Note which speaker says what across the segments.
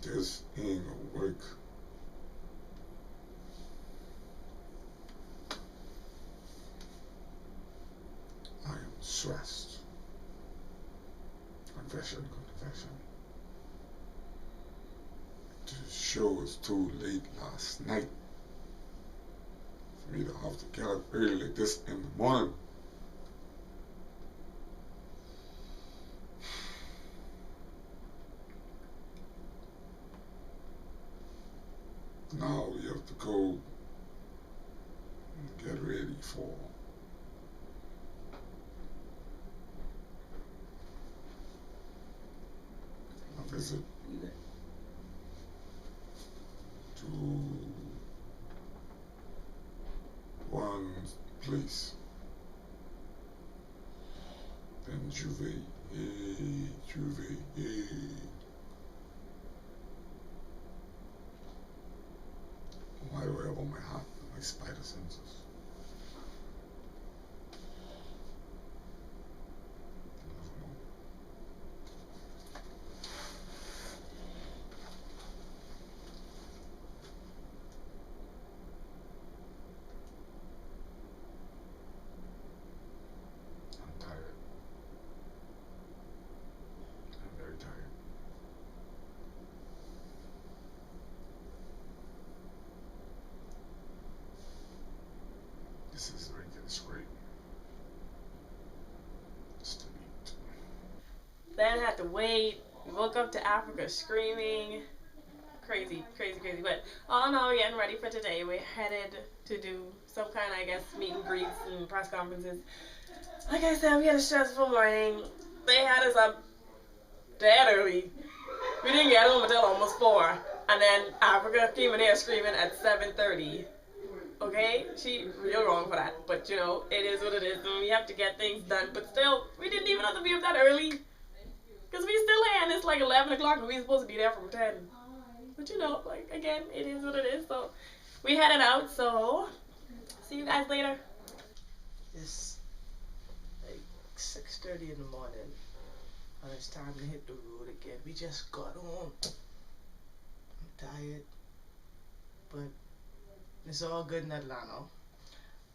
Speaker 1: This ain't gonna work. I am stressed. Confession. The show was too late last night for me to have to get up early like this in the morning. Now we have to go and get ready for a visit to one place. Then Juve. Why do I have on my hat and my spider senses? I'm tired. I'm very tired. This is very good. It's great. Just to eat.
Speaker 2: Then had to wait. We woke up to Africa screaming. Crazy. But all in all, we're getting ready for today. We're headed to do some kind of, I guess, meet and greets and press conferences. Like I said, we had a stressful morning. They had us up dead early. We didn't get home until almost 4. And then Africa came in here screaming at 7:30. Okay? She real wrong for that. But, you know, it is what it is. And we have to get things done. But still, we didn't even have to be up that early. Because we still here and it's like 11 o'clock and we're supposed to be there from 10. But, you know, like, again, it is what it is. So, we headed out. So, see you guys later.
Speaker 3: It's like 6:30 in the morning. And it's time to hit the road again. We just got home. I'm tired. But it's all good in Atlanta.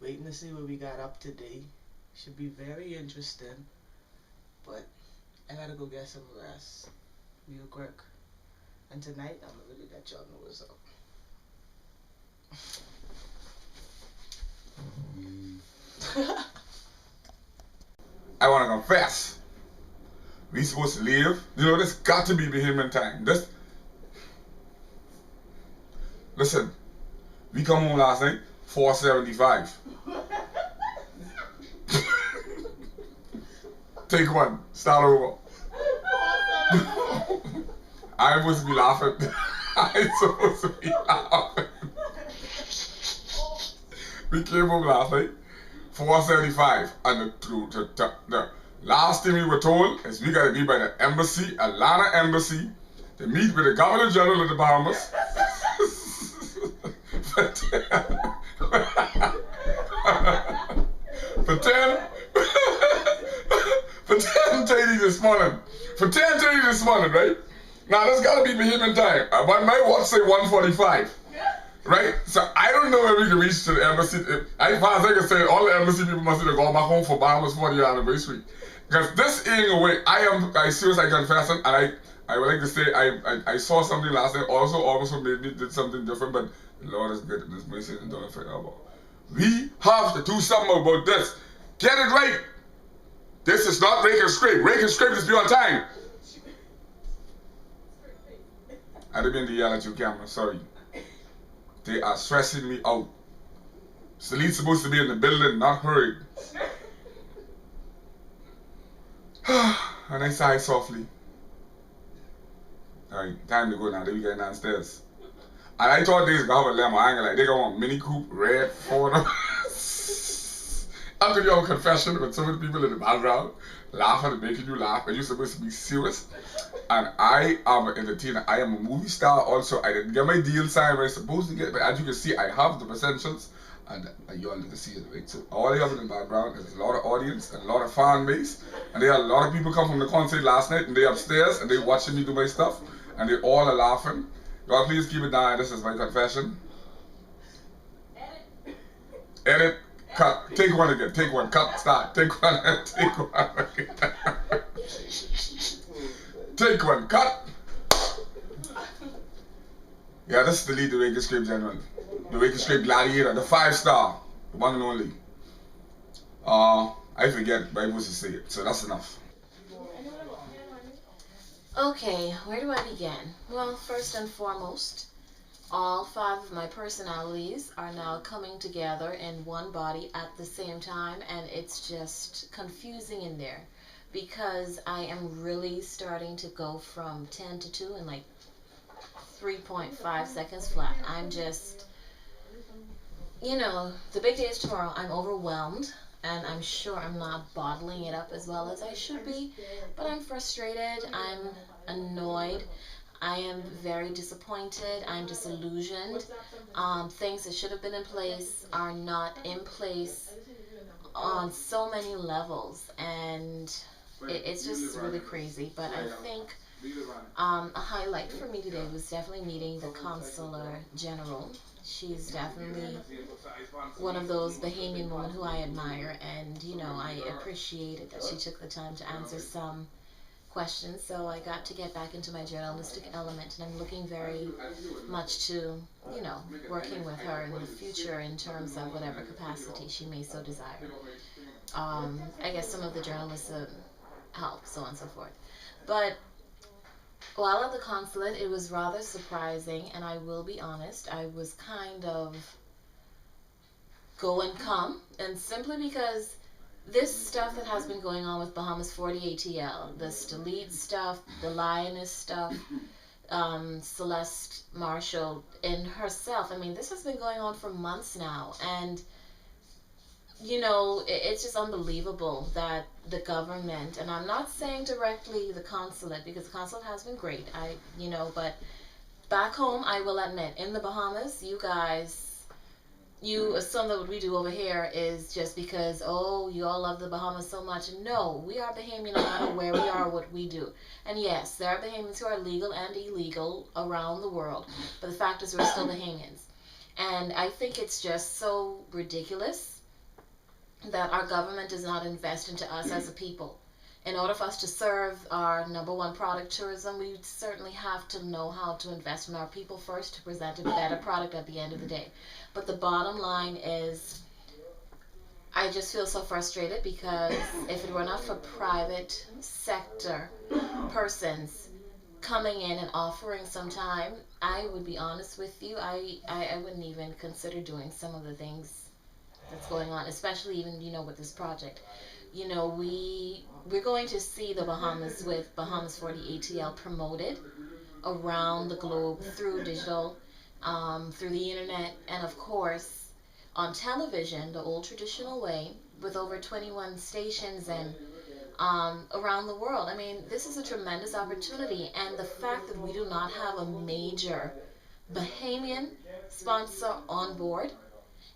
Speaker 3: Waiting to see what we got up today. Should be very interesting. But I gotta go get some rest real quick. And tonight, I'm gonna really let y'all know what's up.
Speaker 1: I want to confess. We supposed to leave. You know, this got to be Bahamian time. Listen, we come home last night, 4:75. Take one, start over. I'm supposed to be laughing. I'm supposed to be laughing. We came home last night, 4:75, and the last thing we were told is we gotta be by the embassy, Atlanta embassy, to meet with the Governor General of the Bahamas. For 10:30 this morning. For 10:30 this morning, right? Now that's gotta be Bahamian time. But my watch say 1:45. Right? So I don't know when we can reach to the embassy. As far as I can say, all the embassy people must have gone back home for Bahamas 40th anniversary. Because this ain't a way. I seriously confess it, and I would like to say I saw something last night also made me did something different, but the Lord is good in this mercy and don't affect our about. We have to do something about this. Get it right. This is not rake and scrape. Rake and scrape is beyond time. I didn't mean to yell at you, camera, sorry. They are stressing me out. Celine's supposed to be in the building, not hurried. And I sigh softly. Alright, time to go now. They be getting downstairs. And I thought these guys would let my angle like they got one Mini Coupe, red, Ford. How could you have a confession with so many people in the background laughing and making you laugh and you're supposed to be serious? And I am an entertainer. I am a movie star also. I didn't get my deal signed where I'm supposed to get, but as you can see, I have the essentials. And you all need to see it, right? So all I have in the background is a lot of audience and a lot of fan base. And there are a lot of people come from the concert last night and they upstairs and they watching me do my stuff. And they all are laughing. God, please keep it down. This is my confession. Edit. Cut. Take one again. Take one. Cut. Start. Take one. Take one again. Take one. Cut. Yeah, this is the lead, the Wake Escape General. The Wake Escape Gladiator. The 5-star. The one and only. I forget, but I was to say it. So that's enough.
Speaker 4: Okay, where do I begin? Well, first and foremost, all 5 of my personalities are now coming together in one body at the same time, and it's just confusing in there because I am really starting to go from 10 to 2 in like 3.5 seconds flat. I'm just, you know, the big day is tomorrow. I'm overwhelmed. And I'm sure I'm not bottling it up as well as I should be, but I'm frustrated, I'm annoyed, I am very disappointed, I'm disillusioned. Things that should have been in place are not in place on so many levels, and it's just really crazy. But I think a highlight for me today was definitely meeting the Consular General. She's definitely one of those Bahamian women who I admire, and you know, I appreciated that she took the time to answer some questions. So I got to get back into my journalistic element, and I'm looking very much to, you know, working with her in the future in terms of whatever capacity she may so desire. I guess some of the journalism help, so on and so forth. But while at the consulate, it was rather surprising, and I will be honest, I was kind of go and come, and simply because this stuff that has been going on with Bahamas 40 ATL, the Stalit stuff, the Lioness stuff, Celeste Marshall in herself, I mean, this has been going on for months now, and you know, it's just unbelievable that the government, and I'm not saying directly the consulate, because the consulate has been great, but back home, I will admit, in the Bahamas, you guys, you assume that what we do over here is just because, oh, you all love the Bahamas so much. No, we are Bahamian no matter where we are, what we do. And yes, there are Bahamians who are legal and illegal around the world, but the fact is we're still Bahamians. And I think it's just so ridiculous that our government does not invest into us as a people. In order for us to serve our #1 product, tourism, we certainly have to know how to invest in our people first to present a better product at the end of the day. But the bottom line is, I just feel so frustrated because if it were not for private sector persons coming in and offering some time, I would be honest with you, I wouldn't even consider doing some of the things that's going on, especially even, you know, with this project. You know, we're going to see the Bahamas with Bahamas 40 ATL promoted around the globe through digital, through the internet, and of course on television, the old traditional way, with over 21 stations and around the world. I mean, this is a tremendous opportunity, and the fact that we do not have a major Bahamian sponsor on board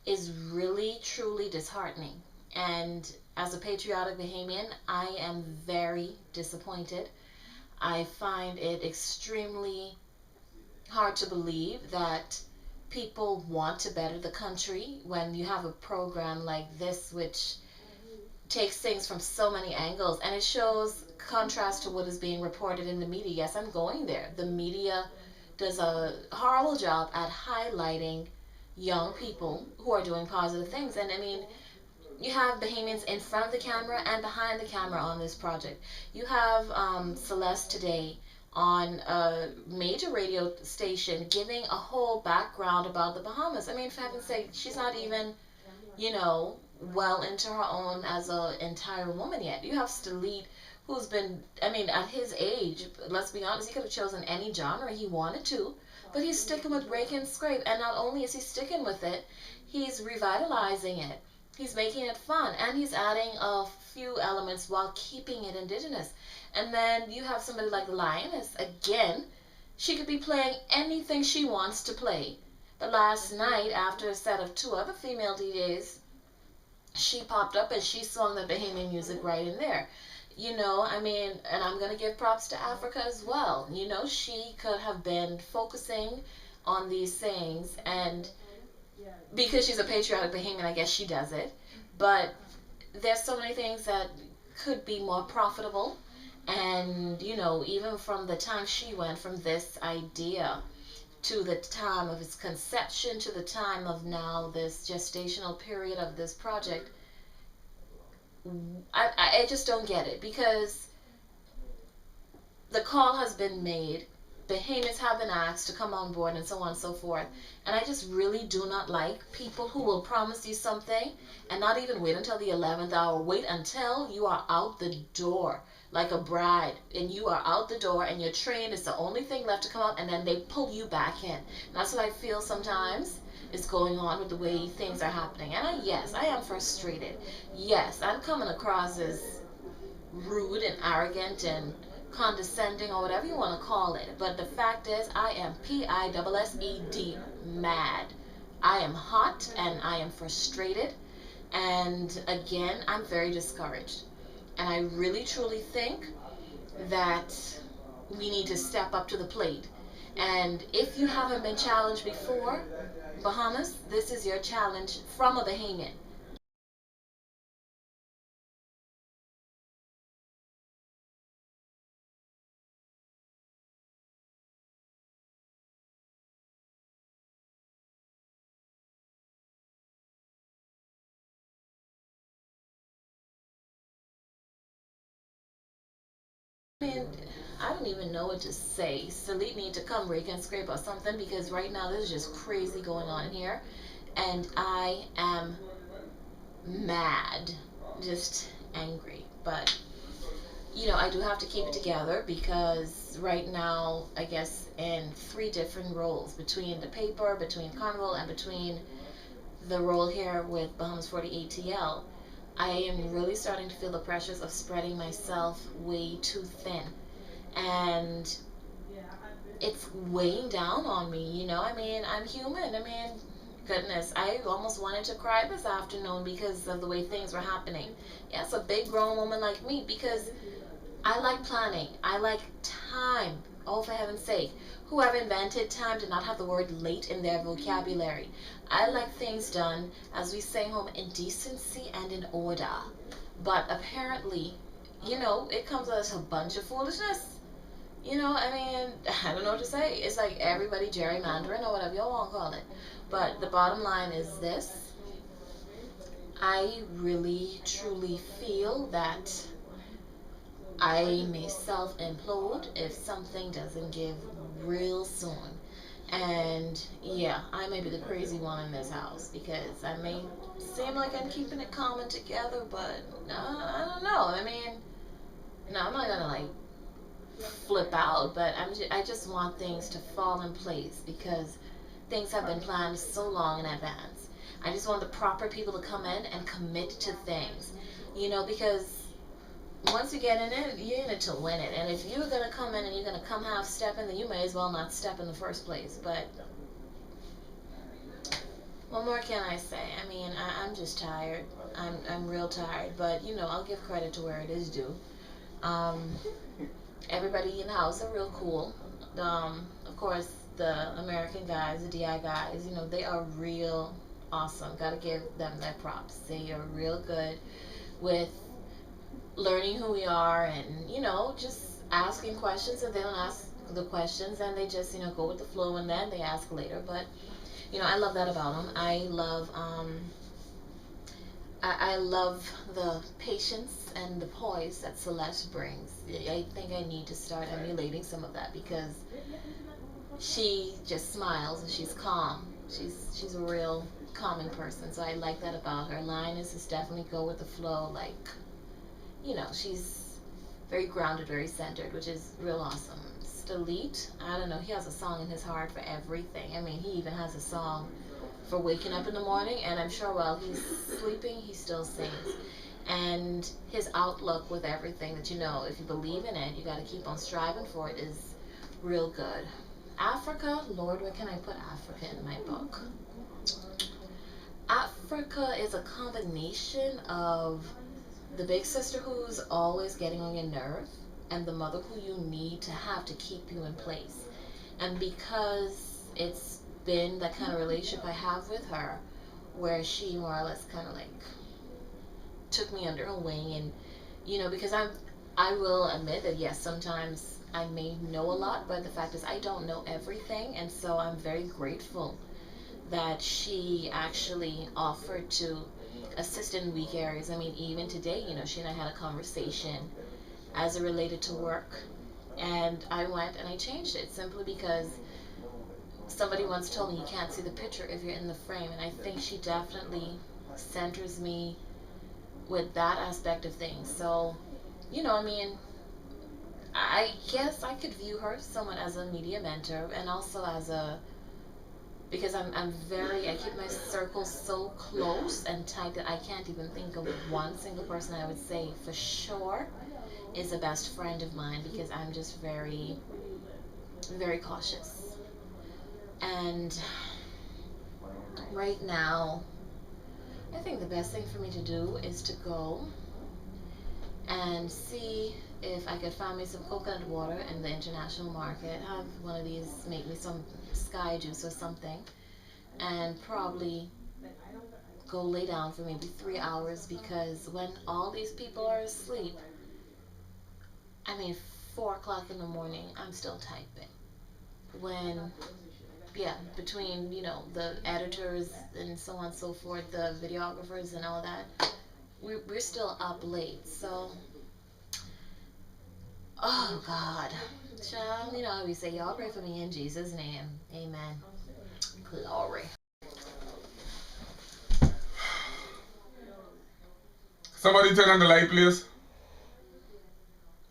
Speaker 4: is really, truly disheartening. And as a patriotic Bahamian, I am very disappointed. I find it extremely hard to believe that people want to better the country when you have a program like this, which takes things from so many angles, and it shows contrast to what is being reported in the media. Yes, I'm going there. The media does a horrible job at highlighting young people who are doing positive things. And I mean, you have Bahamians in front of the camera and behind the camera on this project. You have Celeste today on a major radio station giving a whole background about the Bahamas. I mean, for heaven's sake, she's not even, you know, well into her own as an entire woman yet. You have Stalit, who's been, I mean, at his age, let's be honest, he could have chosen any genre he wanted to, but he's sticking with Rake and Scrape, and not only is he sticking with it, he's revitalizing it. He's making it fun, and he's adding a few elements while keeping it indigenous. And then you have somebody like the Lioness, again, she could be playing anything she wants to play. But last night, after a set of two other female DJs, she popped up and she swung the Bahamian music right in there. You know, I mean, and I'm going to give props to Africa as well. You know, she could have been focusing on these things, and because she's a patriotic Bahamian, I guess she does it. But there's so many things that could be more profitable. And, you know, even from the time she went from this idea to the time of its conception to the time of now this gestational period of this project, I just don't get it, because the call has been made, Bahamians have been asked to come on board, and so on and so forth. And I just really do not like people who will promise you something and not even wait until the 11th hour. Wait until you are out the door like a bride, and you are out the door and your train is the only thing left to come out, and then they pull you back in. And that's what I feel sometimes is going on with the way things are happening. And yes, I am frustrated. Yes, I'm coming across as rude and arrogant and condescending, or whatever you want to call it. But the fact is, I am PISSED mad. I am hot and I am frustrated. And again, I'm very discouraged. And I really truly think that we need to step up to the plate. And if you haven't been challenged before, Bahamas, this is your challenge from a Bahamian. I mean, I don't even know what to say. Salute need to come Rake and Scrape or something, because right now there's just crazy going on here. And I am mad, just angry. But, you know, I do have to keep it together, because right now, I guess, in 3 different roles, between the paper, between Carnival, and between the role here with Bahamas 40 ATL, I am really starting to feel the pressures of spreading myself way too thin. And it's weighing down on me, you know? I mean, I'm human. I mean, goodness, I almost wanted to cry this afternoon because of the way things were happening. Yes, a big grown woman like me, because I like planning. I like time. Oh, for heaven's sake. Whoever invented time did not have the word late in their vocabulary. I like things done, as we say home, in decency and in order. But apparently, you know, it comes as a bunch of foolishness. You know, I mean, I don't know what to say. It's like everybody gerrymandering or whatever you want to call it. But the bottom line is this. I really, truly feel that I may self-implode if something doesn't give real soon. And yeah, I may be the crazy one in this house, because I may seem like I'm keeping it calm and together, but I don't know. I mean, no, I'm not gonna like flip out, but I just want things to fall in place, because things have been planned so long in advance. I just want the proper people to come in and commit to things, you know, because once you get in it, you're in it to win it. And if you're going to come in and you're going to come half stepping, then you may as well not step in the first place. But what more can I say? I mean, I'm just tired. I'm real tired. But, you know, I'll give credit to where it is due. Everybody in the house are real cool. Of course, the American guys, the DI guys, you know, they are real awesome. Got to give them their props. They are real good with learning who we are, and you know, just asking questions, and they don't ask the questions, and they just, you know, go with the flow, and then they ask later. But you know, I love that about them. I love the patience and the poise that Celeste brings. I think I need to start emulating some of that, because she just smiles and she's calm. She's a real calming person, so I like that about her. Lioness is definitely go with the flow, like, you know, she's very grounded, very centered, which is real awesome. Stelit, I don't know, he has a song in his heart for everything. I mean, he even has a song for waking up in the morning, and I'm sure while he's sleeping, he still sings. And his outlook with everything that, you know, if you believe in it, you got to keep on striving for it, is real good. Africa, Lord, where can I put Africa in my book? Africa is a combination of the big sister who's always getting on your nerve and the mother who you need to have to keep you in place. And because it's been that kind of relationship I have with her, where she more or less kind of like took me under her wing, and you know, because I will admit that yes, sometimes I may know a lot, but the fact is I don't know everything, and so I'm very grateful that she actually offered to assist in weak areas. I mean, even today, you know, she and I had a conversation as it related to work, and I went and I changed it simply because somebody once told me you can't see the picture if you're in the frame, and I think she definitely centers me with that aspect of things. So, you know, I mean, I guess I could view her somewhat as a media mentor, and also as a, because I'm very, I keep my circle so close and tight that I can't even think of one single person I would say for sure is a best friend of mine, because I'm just very, very cautious. And right now, I think the best thing for me to do is to go and see if I could find me some coconut water in the international market, have one of these, make me some sky juice or something, and probably go lay down for maybe 3 hours, because when all these people are asleep, I mean 4 o'clock in the morning, I'm still typing. When, yeah, between, you know, the editors and so on and so forth, the videographers and all that, we're still up late. So, oh God, child, you know how we say, y'all pray for me in Jesus' name, amen. Glory.
Speaker 1: Somebody turn on the light, please.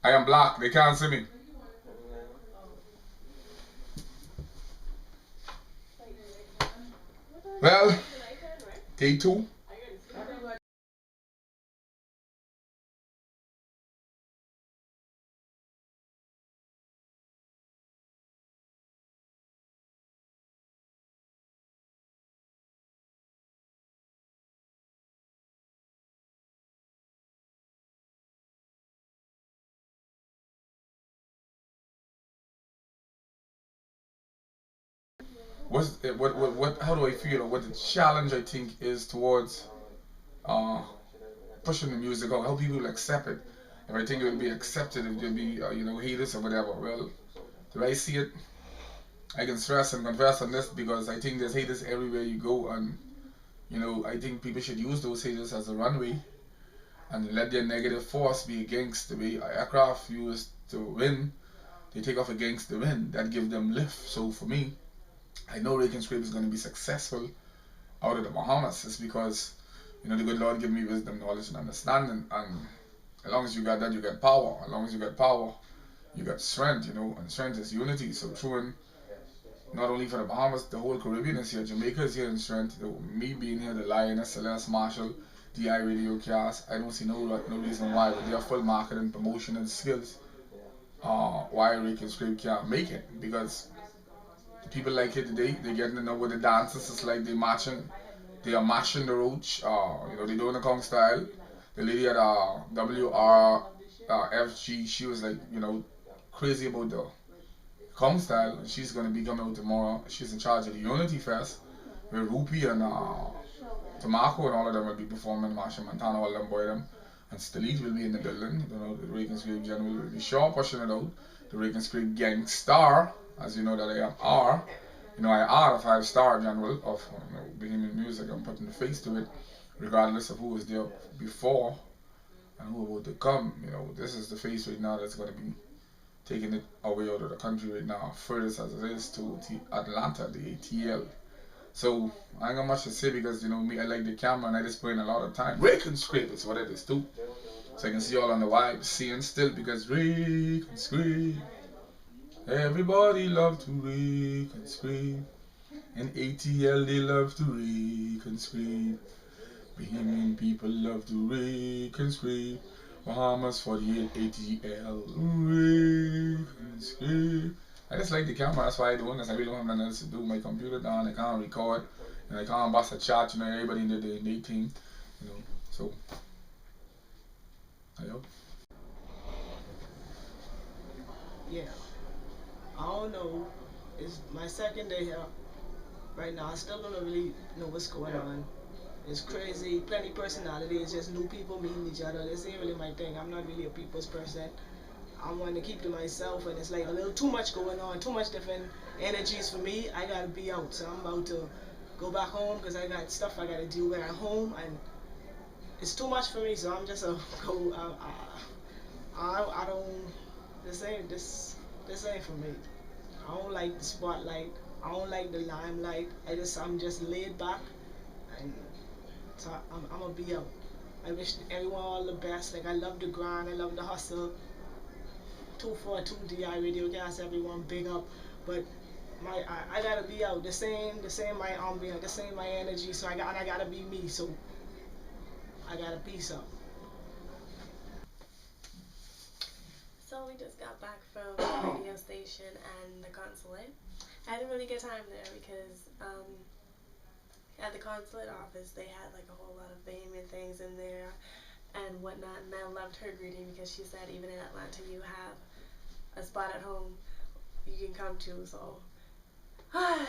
Speaker 1: I am black. They can't see me. Well, day 2. What how do I feel, or what the challenge I think is towards uh pushing the music out, how people will accept it. If I think it will be accepted, if there'll be you know, haters or whatever. Well, the way I see it, I can stress and confess on this, because I think there's haters everywhere you go, and you know, I think people should use those haters as a runway and let their negative force be against the way aircraft used to win. They take off against the wind, that give them lift. So for me, I know Rake and Scrape is going to be successful out of the Bahamas. It's because, you know, the good Lord give me wisdom, knowledge, and understanding. And as long as you got that, you got power. As long as you got power, you got strength, you know, and strength is unity. So true, and not only for the Bahamas, the whole Caribbean is here. Jamaica is here in strength. Me being here, the Lioness, Celeste, Marshall, DIRadioCast, I don't see no reason why, but they are full marketing, promotion, and skills. Why Rake and Scrape can't make it, because the people like it today, they're getting to know what the dances is like. They are mashing the roach. You know, they doing the Kong style. The lady at WRFG, she was like, you know, crazy about the Kong style. She's gonna be coming out tomorrow. She's in charge of the Unity Fest, where Rupi and Tamako and all of them will be performing. Marsha Montana, all them boy them. And Stelit will be in the building. You know, the Rake and Scrape General will be sure pushing it out. The Rake and Scrape Gang Star, as you know that I am R. You know, I are a 5-star general of, you know, Bahamian music. I'm putting the face to it, regardless of who was there before and who about to come. You know, this is the face right now that's going to be taking it away out of the country right now, furthest as it is to Atlanta, the ATL. So I ain't got much to say, because you know me, I like the camera and I just put in a lot of time. Rake and Scrape is what it is too. So I can see y'all on the vibe, seeing still because rake and scrape. Everybody love to rake and scrape. In ATL they love to rake and scrape. Bahamian people love to rake and scrape. Bahamas 48 ATL, rake and scrape. I just like the camera, that's why I do this. I really don't have nothing else to do. My computer down, I can't record, and I can't bust a chat, you know, everybody in their team, you know, so, I hope.
Speaker 3: Yeah. I don't know. It's my second day here. Right now, I still don't really know what's going on. It's crazy. Plenty personality. It's just new people meeting each other. This ain't really my thing. I'm not really a people's person. I want to keep to myself, and it's like a little too much going on, too much different energies for me. I gotta be out, so I'm about to go back home because I got stuff I gotta do at home, and it's too much for me. So I'm just go. I don't. This ain't for me. I don't like the spotlight. I don't like the limelight. I'm just laid back, and so I'm gonna be out. I wish everyone all the best. Like, I love the grind. I love the hustle. 242 DIRadioCast, everyone big up, but I gotta be out, the same my ambient, the same my energy, so I gotta be me, so I gotta peace out.
Speaker 2: So we just got back from the radio station and the consulate. I had a really good time there because at the consulate office they had like a whole lot of Bahamian things in there and whatnot, and I loved her greeting because she said even in Atlanta you have a spot at home you can come to, so I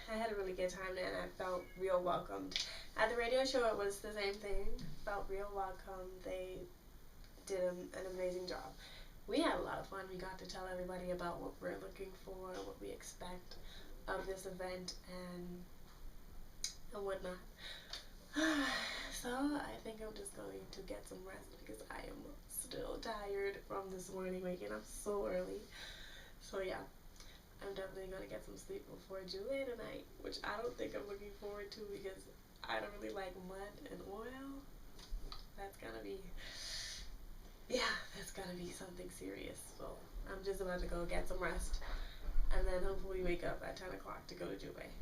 Speaker 2: had a really good time there and I felt real welcomed. At the radio show it was the same thing, felt real welcome. They did an amazing job. We had a lot of fun. We got to tell everybody about what we're looking for, what we expect of this event and whatnot. So I think I'm just going to get some rest because I am still tired from this morning waking up so early. So yeah, I'm definitely going to get some sleep before Julie tonight, which I don't think I'm looking forward to because I don't really like mud and oil. That's gonna be something serious. So I'm just about to go get some rest and then hopefully wake up at 10 o'clock to go to Julie.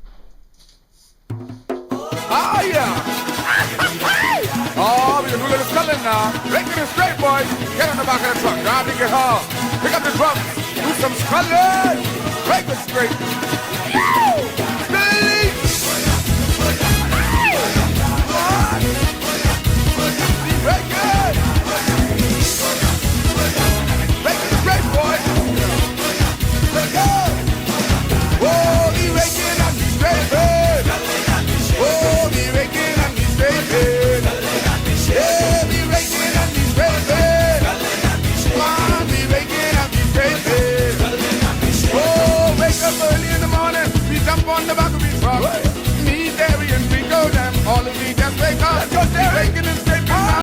Speaker 1: Oh yeah! Oh, we can do a little sculling now. Breaking it straight, boys. Get on the back of the truck, grab the guitar, pick up the drums, do some sculling. Break it straight. Billy! Break it! Break it straight, boys. Let's go! Whoa, he raking and he's straight. Oh, be raking and be straight. Yeah, be raking and be straight. Come on, be raking and be straight. Oh, wake up early in the morning. We jump on the back of the truck. Me, Derry, and Rico, them all of me just wake up. Be raking and